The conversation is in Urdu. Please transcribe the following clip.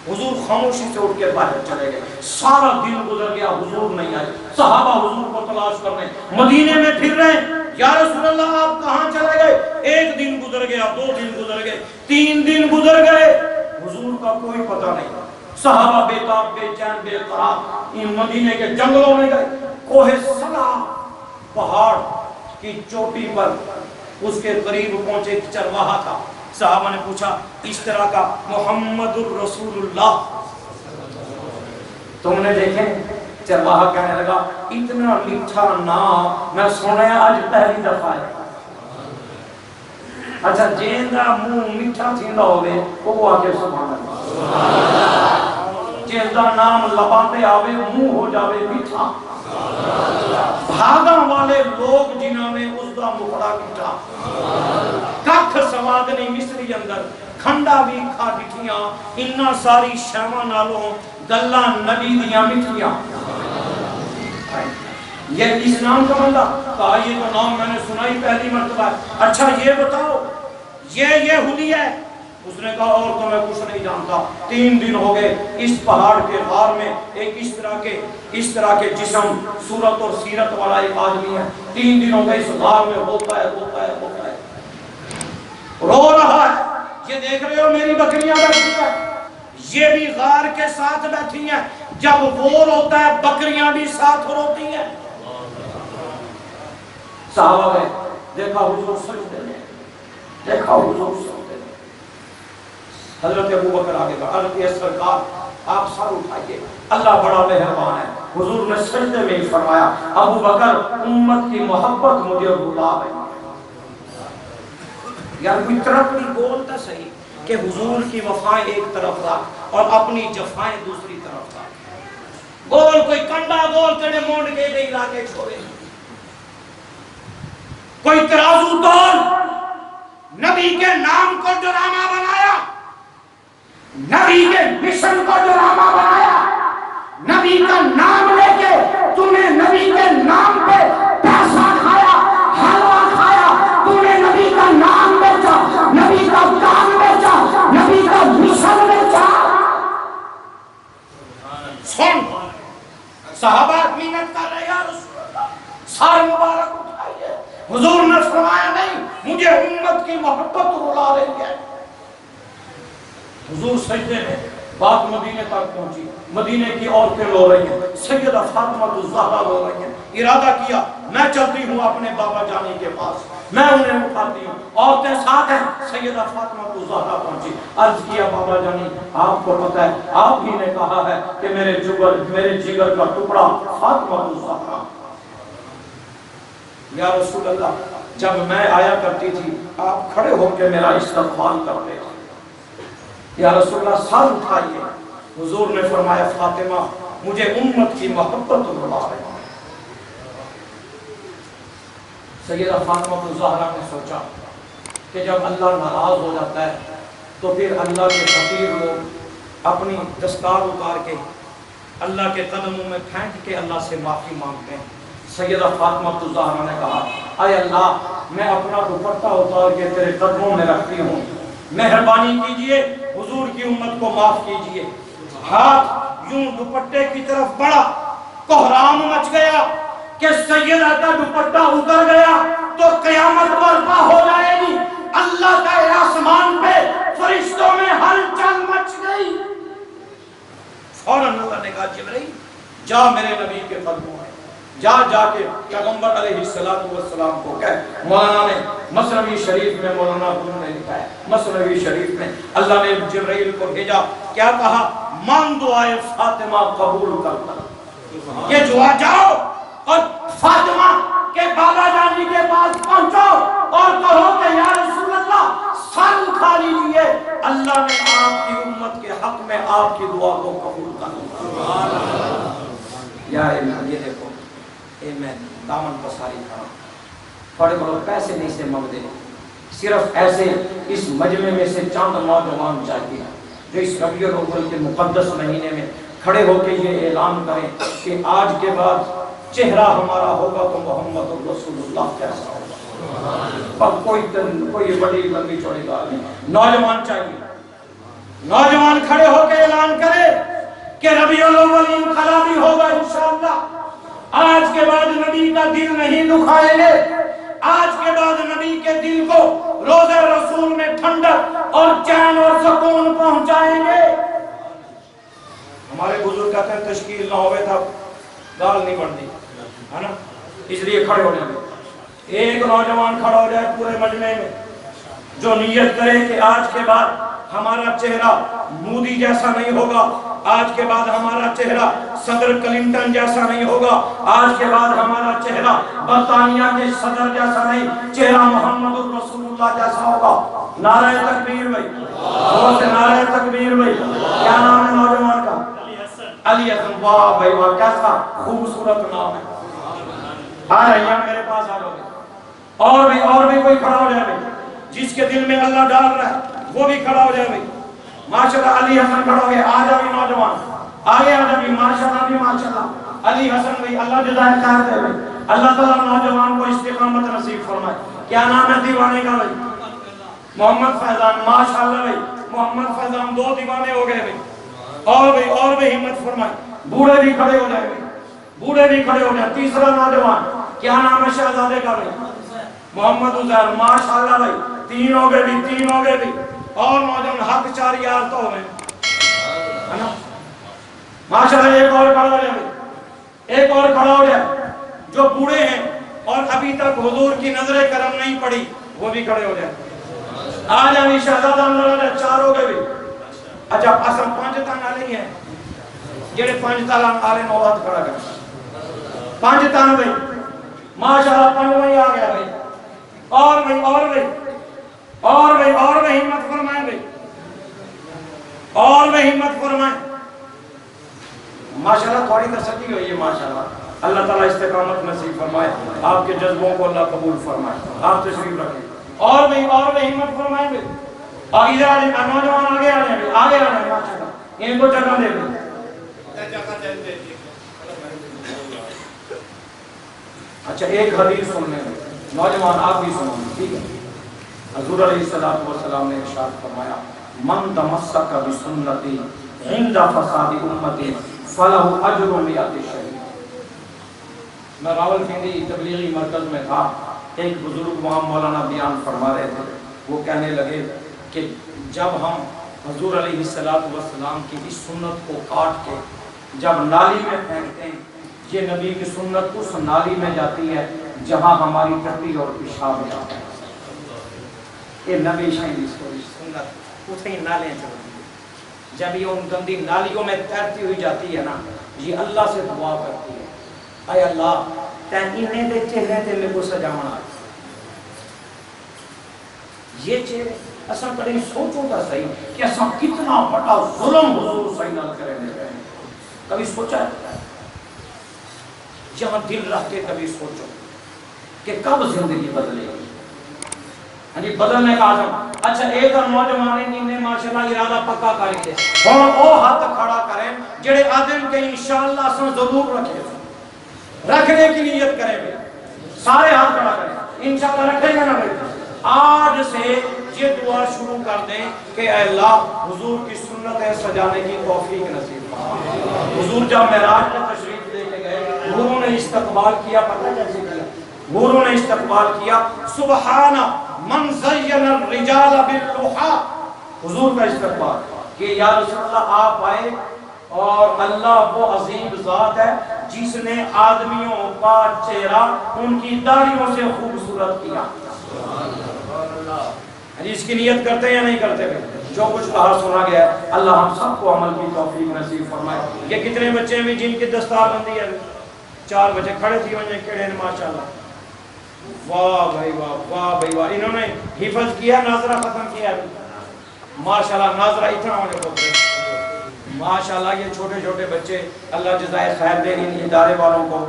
حضور خاموشی سے اٹھ کے باہر چلے گئے. سارا دن گزر گیا, حضور نہیں آئے. صحابہ حضور کو تلاش کر رہے ہیں, مدینے میں پھر رہے ہیں. یا رسول اللہ آپ کہاں چلے گئے؟ ایک دن گزر گیا, 2 دن گزر گئے, 3 دن گزر گئے, حضور کا کوئی پتہ نہیں. صحابہ بے تاب, بے چین, بے قرار ان مدینے کے جنگلوں میں گئے. کوہ صلا پہاڑ کی چوٹی پر اس کے قریب پہنچے, ایک چرواہا تھا. صحابہ نے پوچھا اس طرح کا محمد الرسول اللہ تم نے دیکھے؟ چرواہا کہنے لگا اتنا میٹھا نام میں سنا آج پہلی دفعہ ہے. اچھا جیندہ منہ میٹھا تھیندا ہوئے وہ آکے سبحان اللہ, جیندہ نام لباتے آوے منہ ہو جاوے میٹھا. بھاگا والے لوگ جنہوں نے اس دا مکڑا کیٹا, ککھ سواد نہیں مصری اندر, کھنڈا بھی کھا ڈٹھیاں, انہا ساری شیواں نالوں گلہ نبی دیاں مٹھیاں. یہ اس نام کا بندہ کہا یہ تو نام میں نے سنائی پہلی مرتبہ ہے. اچھا یہ بتاؤ یہ حلی ہے؟ اس نے کہا اور تو میں کچھ نہیں جانتا. 3 دن ہو گئے اس پہاڑ کے غار میں ایک اس طرح کے جسم صورت اور سیرت والا ایک آدمی ہے. 3 دن ہو گئے اس غار میں ہوتا ہے رو رہا ہے. یہ دیکھ رہے ہو میری بکریاں بیٹھی ہیں, یہ بھی غار کے ساتھ بیٹھی ہیں. جب وہ روتا ہے بکریاں بھی ساتھ روتی ہیں. صحابہ نے دیکھا حضور سجدے میں, دیکھا حضور سجدے میں. حضرت ابو بکر آگے کہا حضرت سرکار آپ سر اٹھائیے, اللہ بڑا مہربان ہے. حضور نے سجدے میں ہی فرمایا ابو بکر امت کی محبت مجھے بھلا ہے. یار کوئی ترقی بولتا صحیح کہ حضور کی وفائیں ایک طرف رکھ اور اپنی جفائیں دوسری طرف رکھ. گول کوئی کنڈا گول کڑے مونڈ کے دے علاقے چھوڑے, کوئی ترازو تول, نبی کے نام کو ڈرامہ بنایا, نبی کے مشن کو ڈرامہ بنایا, نبی کا نام لے کے تمہیں نبی کے نام پہ پیسہ کھایا, حلوہ کھایا, تمہیں نبی کا نام بیچا, نبی کا کام بیچا, نبی کا مشن بیچا. سن صحابہ محنت کر رہے یا رسول اللہ سار مبارک اٹھائیے. حضور نے فرمایا نہیں مجھے امت کی محبت رلا رہی ہے. حضور سجدے میں, بات مدینے تک پہنچی, مدینے کی عورتیں رو رہی ہیں, سیدہ فاطمہ الزہرا رو رہی ہیں. ارادہ کیا میں چلتی ہوں اپنے بابا جانی کے پاس, میں انہیں اٹھاتی ہوں, عورتیں ساتھ ہیں. سیدہ فاطمہ الزہرا پہنچی, عرض کیا بابا جانی آپ کو پتہ ہے آپ ہی نے کہا ہے کہ میرے جگر کا ٹکڑا فاطمہ الزہرا. یا رسول اللہ جب میں آیا کرتی تھی آپ کھڑے ہو کے میرا استقبال کرتے تھے. یا رسول اللہ سر اٹھائیے. حضور نے فرمایا فاطمہ مجھے امت کی محبت رلا رہی ہے. سیدہ فاطمہ الزہرا نے سوچا کہ جب اللہ ناراض ہو جاتا ہے تو پھر اللہ کے فقیر لوگ اپنی دستار اتار کے اللہ کے قدموں میں پھینک کے اللہ سے معافی مانگتے ہیں. سیدہ فاطمہ الزہرا نے کہا اے اللہ میں اپنا دوپٹہ اتار کے تیرے قدموں میں رکھتی ہوں, مہربانی کیجئے حضور کی امت کو معاف کیجئے. ہاتھ یوں دوپٹے کی طرف بڑھا, کوہرام مچ گیا کہ سیدہ کا دوپٹہ اتر گیا تو قیامت برپا ہو جائے گی. اللہ کا آسمان پہ فرشتوں میں ہلچل مچ گئی. فوراً اللہ نے کہا جبرائیل جا میرے نبی کے قدموں میں جا کے پیغمبر علیہ السلام کو کہہ. مولانا نے مثنوی شریف میں, مولانا نے لکھا ہے مثنوی شریف میں اللہ نے جبرائیل کو بھیجا, کیا کہا مان دعائے فاطمہ قبول کرتا. یہ دعا جاؤ اور فاطمہ کے بابا جانی کے پاس پہنچو اور کہو کہ یا رسول اللہ سر اٹھا لیجئے, اللہ نے آپ کی امت کے حق میں آپ کی دعا کو قبول کر. یا الہ یہ دیکھو اے میں دامن پساری کھا بڑے بڑے پیسے نہیں سے مانگ دے, صرف ایسے اس مجمع میں سے چاند نوجوان چاہیے جو اس ربیع الاول کے مقدس مہینے میں کھڑے ہو کے یہ اعلان کریں کہ آج کے بعد چہرہ ہمارا ہوگا تو محمد رسول اللہ کیسا ہوگا. پر کوئی بڑی لمبی چوڑی بات نہیں, نوجوان چاہیے. نوجوان کھڑے ہو کے اعلان کرے کہ ربیع الاول انقلابی ہوگا انشاءاللہ. آج کے بعد نبی کا دل نہیں دکھائیں گے. آج کے بعد نبی کے دل کو روضہ رسول میں ٹھنڈک اور چین اور سکون پہنچائیں گے. ہمارے بزرگ کہتے ہیں تشکیل نہ ہوئے تھا دال نہیں بنتی ہے نا، اس لیے کھڑے ہو جائیں. ایک نوجوان کھڑا ہو جائے پورے مجمع میں جو نیت کرے کہ آج کے بعد ہمارا چہرہ مودی جیسا نہیں ہوگا، آج کے بعد ہمارا چہرہ صدر کلنٹن جیسا نہیں ہوگا، آج کے بعد ہمارا چہرہ برطانیہ کے صدر جیسا نہیں، چہرہ محمد رسول اللہ جیسا ہوگا. نعرہ تکبیر بھائی، زور سے نعرہ تکبیر بھائی. کیا نام ہے نوجوان کا؟ علی حسن. واہ بھائی واہ، کیسا خوبصورت نام ہے. آ رہے ہیں میرے پاس آ لوگ. اور بھی کوئی کھڑا ہو جائے بھائی، جس کے دل میں اللہ ڈال رہا ہے وہ بھی کھڑا ہو جائے بھائی. ماشاءاللہ علی حسن کھڑا ہو گئے. آ جا بھی نوجوان، آگے آ جا بھی. ماشاءاللہ بھی ماشاءاللہ علی حسن بھائی، اللہ جزائے خیر دے بھائی. اللہ تعالیٰ نوجوان کو استقامت نصیب فرمائے. کیا نام ہے دیوانے کا بھائی؟ محمد فیضان. ماشاءاللہ بھائی محمد فیضان 2 دیوانے ہو گئے بھائی. اور بھی ہمت فرمائے. بوڑھے بھی کھڑے ہو جائے بھائی، بوڑھے بھی کھڑے ہو جائے. تیسرا نوجوان کیا نام ہے شہزادے کا بھائی؟ محمد عزیر. ماشاءاللہ بھائی 3 ہو گئے بھی، 3 ہو گئے بھی. اور نوجوان حق 4 یار تو ہوئے ہے نا. ماشاءاللہ ایک اور کھڑا ہو جائے بھائی، ایک اور کھڑا ہو جائے. جو بوڑھے ہیں اور ابھی تک حضور کی نظر کرم نہیں پڑی وہ بھی کھڑے ہو جائے. آج ہمیں شہزادہ اندر 4 ہو گئے بھی. اچھا اصل 5 تن آلے ہیں جڑے 5 تالان آلے نو ہاتھ کھڑا کر 5 تن بھائی. ماشاءاللہ 5 وہی آ گیا بھائی. اور بھائی ہمت فرمائیں بھائی، اور بھی ہمت فرمائیں. ماشاءاللہ تھوڑی تسلی ہوئی ہے. ماشاءاللہ اللہ تعالیٰ استقامت نصیب فرمائے. آپ کے جذبوں کو اللہ قبول فرمائے. آپ تشریف رکھیں. اور بھی ہمت فرمائیں بھائی. نوجوان آگے آ جائیں بھائی، آگے آ جائیں. ماشاءاللہ ان کو جگہ دے بھائی. اچھا ایک حدیث سننے میں نوجوان آپ بھی سنو ٹھیک ہے. حضور علیہ السلام نے ارشاد فرمایا من تمسک بسنتی عند فساد امتی فلہ اجر 100 شہید. میں راولپنڈی تبلیغی مرکز میں تھا. ایک بزرگ وہاں مولانا بیان فرما رہے تھے. وہ کہنے لگے کہ جب ہم حضور علیہ السلام کی اس سنت کو کاٹ کے جب نالی میں پھینکتے ہیں، یہ نبی کی سنت اس نالی میں جاتی ہے جہاں ہماری ٹٹی اور پیشاب جاتا ہے. یہ نبی شاہی سنت اتنی نالیں چلتی ہیں. جب یہ ان گندی نالیوں میں تیرتی ہوئی جاتی ہے نا، یہ اللہ سے دعا کرتی ہے اے اللہ تین انہیں دے چہرے تے میں کو سجاونا. یہ چہرے اصلا کڑی سوچو تا صحیح کہ اصلا کتنا بڑا ظلم حضور صحیح نہ کرے لے رہے ہیں. کبھی سوچا ہے؟ جہاں دل رکھ کے کبھی سوچو کہ کب زندگی بدلے گی. ہاں جی بدلنے کا عزم. اچھا ایک اور نوجوان نے ماشاءاللہ ارادہ پکا کر کے ہن او ہاتھ کھڑا کریں جڑے آدم کے انشاءاللہ اساں ضرور رکھنے کی نیت کریں گے. سارے ہاتھ کھڑا کریں انشاءاللہ رکھیں گے نا بھائی. آج سے یہ دعا شروع کر دیں کہ اے اللہ حضور کی سنتیں سجانے کی توفیق نصیب فرما. حضور جب معراج میں تشریف لے کے گئے حضور نے استقبال کیا. پتہ کیسے کیا؟ حضور نے استقبال کیا سبحان من زین الرجال باللحا. حضور کا استقبال کہ یا رسول اللہ آپ آئے اور اللہ وہ عظیم ذات ہے جس نے آدمیوں کا چہرہ ان کی داڑھیوں سے خوبصورت کیا. اس کی نیت کرتے ہیں یا نہیں کرتے ہیں؟ جو کچھ کہا سنا گیا ہے اللہ ہم سب کو عمل کی توفیق نصیب فرمائے. یہ کتنے بچے ہیں جن کی دستار بندی ہے؟ 4 بچے کھڑے تھی وجہ کڑے ہیں ماشاءاللہ. واہ بھائی واہ، واہ بھائی واہ. انہوں نے حفظ کیا، ناظرہ ختم کیا ماشاءاللہ. ناظرہ اتنا ہونے کو ماشاءاللہ. یہ چھوٹے چھوٹے بچے اللہ جزائے خیر دے ان ادارے والوں کو.